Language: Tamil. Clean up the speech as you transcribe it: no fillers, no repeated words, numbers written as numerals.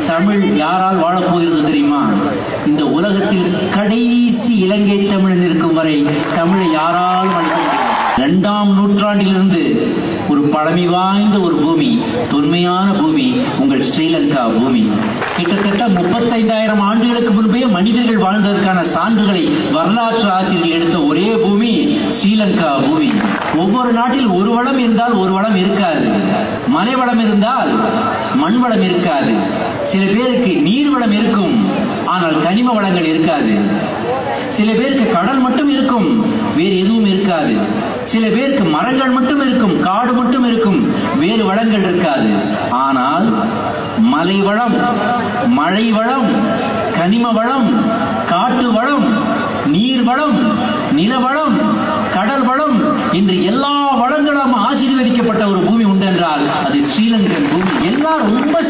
தமிழ் யாரால் வாழப்போகிறது தெரியுமா? இந்த உலகத்தில் கடைசி இலங்கை தமிழன் இருக்கும் வரை தமிழை யாரால் வாழப்போகிறது? 2ஆம் நூற்றாண்டிலிருந்து ஒரு பழமை வாய்ந்த ஒரு பூமி, தொன்மையான பூமி உங்கள் ஸ்ரீலங்கா பூமி. கிட்டத்தட்ட 35,000 ஆண்டுகளுக்கு முன்பே மனிதர்கள் வாழ்ந்ததற்கான சான்றுகளை வரலாற்று ஆசிரியர் எடுத்த ஒரே பூமி ஸ்ரீலங்கா பூமி. ஒவ்வொரு நாட்டில் ஒரு வளம் இருந்தால் ஒரு வளம் இருக்காது. மலை வளம் இருந்தால் மண் வளம் இருக்காது. சில பேருக்கு நீர் வளம் இருக்கும், ஆனால் கனிம வளங்கள் இருக்காது. சில பேருக்கு கடல் மட்டும் இருக்கும், வேறு எதுவும் இருக்காது. சில பேருக்கு மரங்கள் மட்டும் இருக்கும், காடு மட்டும் இருக்கும், வேறு வளங்கள் இருக்காது. ஆனால் மலை வளம், மழை வளம், கனிம வளம், காட்டு வளம், நீர் வளம், நிலவளம், கடல் வளம் என்று எல்லா வளங்களும் ஆசீர்வதிக்கப்பட்ட ஒரு பூமி உண்டென்றால் அது ஸ்ரீலங்கன் பூமி. எல்லாரும் ரொம்ப